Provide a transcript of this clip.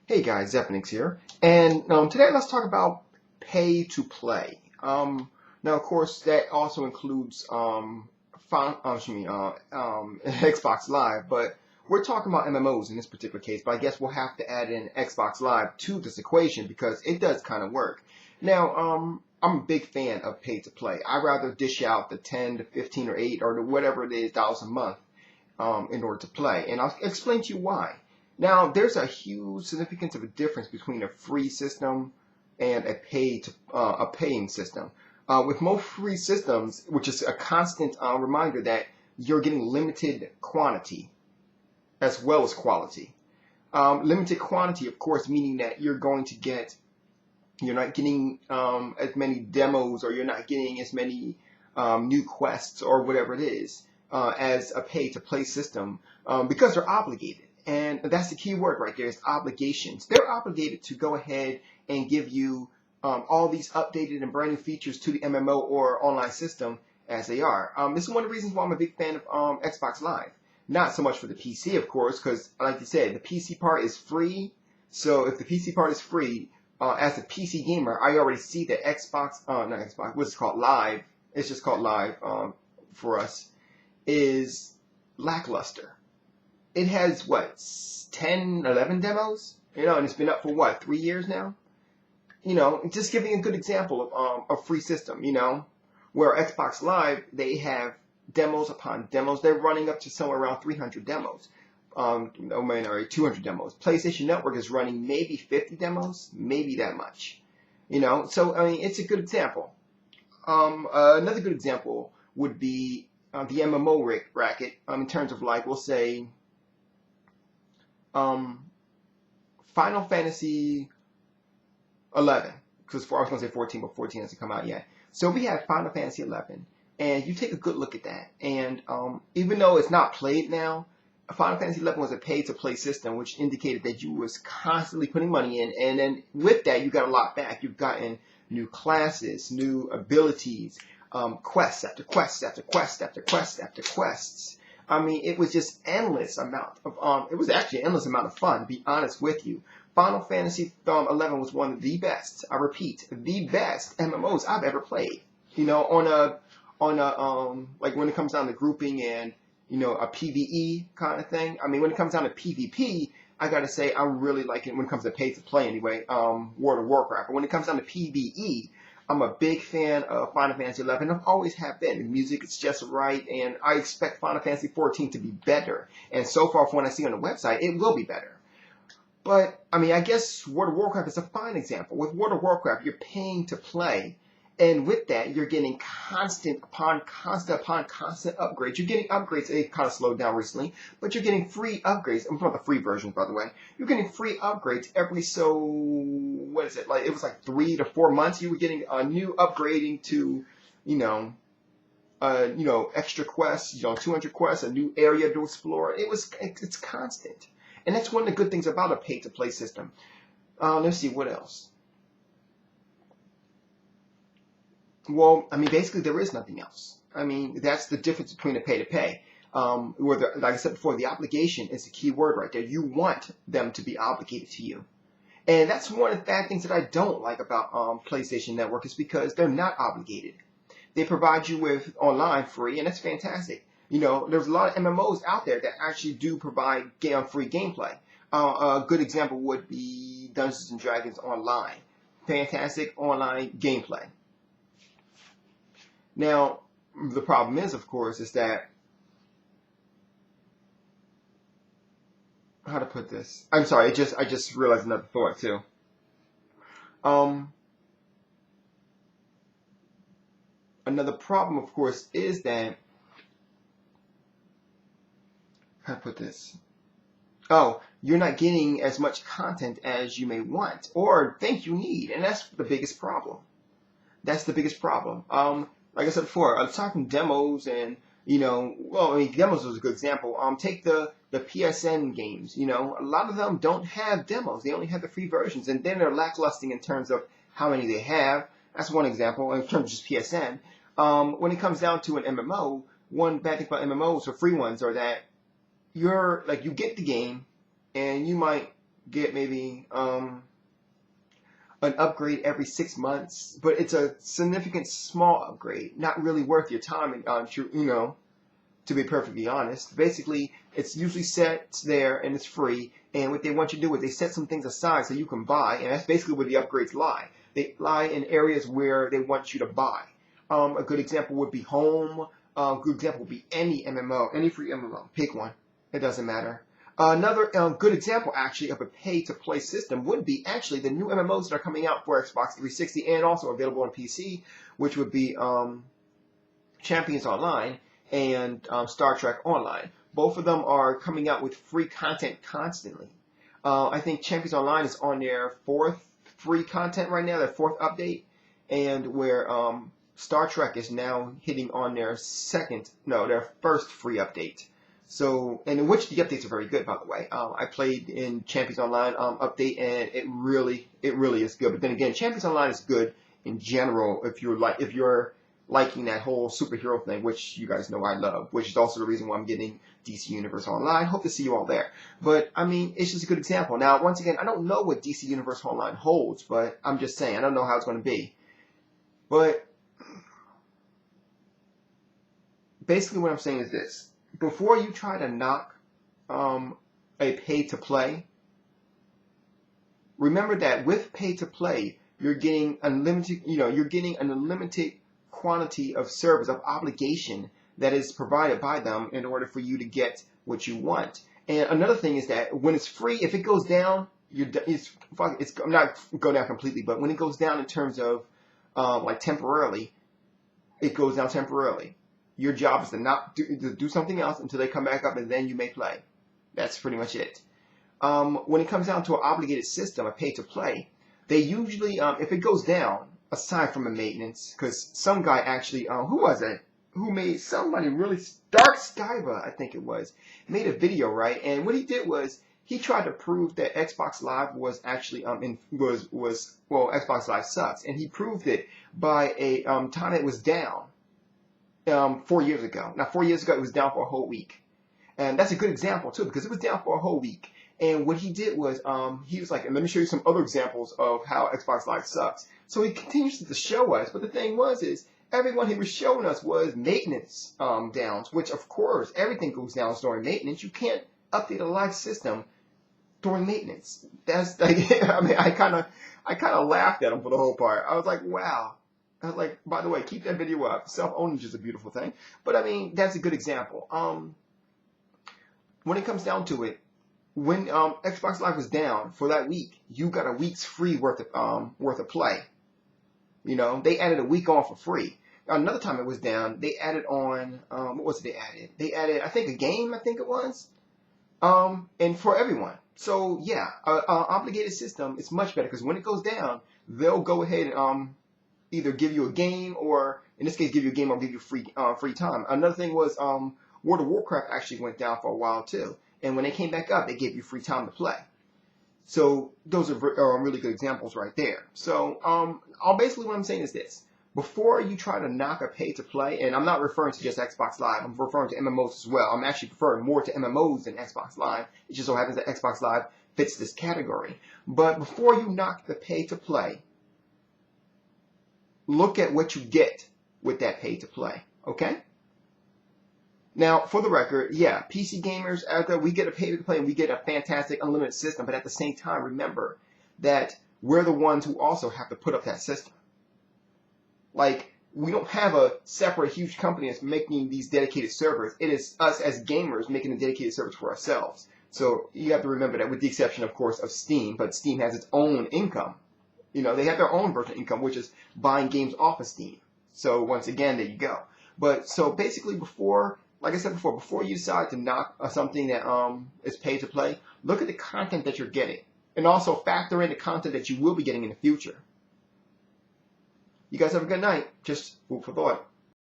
Hey guys, Zephonix here, and today let's talk about pay to play. Now, of course, that also includes Xbox Live, but we're talking about MMOs in this particular case. But I guess we'll have to add in Xbox Live to this equation because it does kind of work. Now, I'm a big fan of pay to play. I'd rather dish out the 10 to 15 or 8 or whatever it is dollars a month in order to play, and I'll explain to you why. Now, there's a huge significance of a difference between a free system and a paying system. With most free systems, which is a constant reminder that you're getting limited quantity as well as quality. Limited quantity, of course, meaning that you're not getting as many demos, or you're not getting as many new quests or whatever it is as a pay-to-play system because they're obligated. And that's the key word right there is obligations. They're obligated to go ahead and give you all these updated and brand new features to the MMO or online system as they are. This is one of the reasons why I'm a big fan of Xbox Live. Not so much for the PC, of course, because like you said, the PC part is free. So if the PC part is free, as a PC gamer, I already see that not Xbox, what's it called? Live. It's just called Live for us, is lackluster. It has, 10, 11 demos? And it's been up for, 3 years now? Just giving a good example of a free system, where Xbox Live, they have demos upon demos. They're running up to somewhere around 300 demos. 200 demos. PlayStation Network is running maybe 50 demos, maybe that much. So, it's a good example. Another good example would be the MMO racket, in terms of, we'll say, Final Fantasy 11, because I was going to say 14, but 14 hasn't come out yet. So we have Final Fantasy 11, and you take a good look at that. And even though it's not played now, Final Fantasy 11 was a pay-to-play system, which indicated that you was constantly putting money in, and then with that, you got a lot back. You've gotten new classes, new abilities, quests after quests after quests after quests after quests. It was just endless amount of, it was actually an endless amount of fun, to be honest with you. Final Fantasy 11 was one of the best, I repeat, the best MMOs I've ever played. Like when it comes down to grouping and, a PvE kind of thing. When it comes down to PvP, I gotta say, I'm really liking, when it comes to pay to play anyway, World of Warcraft. But when it comes down to PvE, I'm a big fan of Final Fantasy 11. I've always have been. The music is just right, and I expect Final Fantasy 14 to be better. And so far, from what I see on the website, it will be better. But, I guess World of Warcraft is a fine example. With World of Warcraft, you're paying to play, and with that, you're getting constant upon constant upgrades. You're getting upgrades. It kind of slowed down recently, but you're getting free upgrades. I'm talking about the free versions, by the way. You're getting free upgrades every it was 3 to 4 months. You were getting a new upgrading to, extra quests, 200 quests, a new area to explore. It's constant. And that's one of the good things about a pay-to-play system. Let's see, what else? Well, basically there is nothing else. That's the difference between a pay-to-pay. Like I said before, the obligation is the key word right there. You want them to be obligated to you. And that's one of the bad things that I don't like about PlayStation Network, is because they're not obligated. They provide you with online free, and that's fantastic. There's a lot of MMOs out there that actually do provide free gameplay. A good example would be Dungeons & Dragons Online. Fantastic online gameplay. Now, the problem is, of course, is that, how to put this? I'm sorry, I just realized another thought too. Another problem, of course, is that, how to put this? Oh, you're not getting as much content as you may want or think you need, and that's the biggest problem. That's the biggest problem. Like I said before, I'm talking demos, and demos was a good example. Take the PSN games. A lot of them don't have demos; they only have the free versions, and then they're lackluster in terms of how many they have. That's one example in terms of just PSN. When it comes down to an MMO, one bad thing about MMOs or free ones are that you get the game, and you might get maybe an upgrade every 6 months, but it's a significant small upgrade, not really worth your time. To be perfectly honest, basically it's usually set there and it's free. And what they want you to do is they set some things aside so you can buy, and that's basically where the upgrades lie. They lie in areas where they want you to buy. A good example would be home. A good example would be any MMO, any free MMO. Pick one. It doesn't matter. Another good example, actually, of a pay-to-play system would be actually the new MMOs that are coming out for Xbox 360 and also available on PC, which would be Champions Online and Star Trek Online. Both of them are coming out with free content constantly. I think Champions Online is on their 4th free content right now, their 4th update, and where Star Trek is now hitting on their their 1st free update. So, and in which the updates are very good, by the way. I played in Champions Online update, and it really is good. But then again, Champions Online is good in general if you're liking that whole superhero thing, which you guys know I love, which is also the reason why I'm getting DC Universe Online. Hope to see you all there. But, I mean, it's just a good example. Now, once again, I don't know what DC Universe Online holds, but I'm just saying, I don't know how it's going to be. But, basically what I'm saying is this. Before you try to knock a pay-to-play, remember that with pay-to-play, you're getting unlimited, you're getting an unlimited quantity of service, of obligation that is provided by them in order for you to get what you want. And another thing is that when it's free, if it goes down, I'm not going down completely, but when it goes down in terms of like temporarily, it goes down temporarily. Your job is to do something else until they come back up, and then you may play. That's pretty much it. When it comes down to an obligated system, a pay-to-play, they usually, if it goes down, aside from a maintenance, because some guy actually, who was it? Who made somebody really, Dark Skyba, I think it was, made a video, right? And what he did was, he tried to prove that Xbox Live was actually, Xbox Live sucks. And he proved it by a time it was down. 4 years ago. Now, 4 years ago, it was down for a whole week. And that's a good example, too, because it was down for a whole week. And what he did was, he was like, and let me show you some other examples of how Xbox Live sucks. So he continues to show us, but the thing is everyone he was showing us was maintenance downs, which, of course, everything goes down during maintenance. You can't update a live system during maintenance. That's, like, I mean, I kind of laughed at him for the whole part. I was like, wow. I was like, by the way, keep that video up. Self-owning is a beautiful thing. But, I mean, that's a good example. When it comes down to it, when Xbox Live was down for that week, you got a week's free worth of play. They added a week on for free. Another time it was down, they added on, what was it they added? They added, I think, a game, I think it was. And for everyone. So, yeah, an obligated system is much better because when it goes down, they'll go ahead and either give you a game or, in this case, give you a game or give you free time. Another thing was World of Warcraft actually went down for a while, too. And when they came back up, they gave you free time to play. So those are really good examples right there. So basically what I'm saying is this. Before you try to knock a pay-to-play, and I'm not referring to just Xbox Live, I'm referring to MMOs as well. I'm actually referring more to MMOs than Xbox Live. It just so happens that Xbox Live fits this category. But before you knock the pay-to-play, look at what you get with that pay-to-play, okay? Now, for the record, yeah, PC gamers, after we get a pay-to-play and we get a fantastic unlimited system, but at the same time, remember that we're the ones who also have to put up that system. Like, we don't have a separate huge company that's making these dedicated servers. It is us as gamers making the dedicated servers for ourselves. So you have to remember that, with the exception, of course, of Steam, but Steam has its own income. They have their own version of income, which is buying games off of Steam. So once again, there you go. But so basically like I said before you decide to knock something that is pay to play, look at the content that you're getting. And also factor in the content that you will be getting in the future. You guys have a good night. Just food for thought.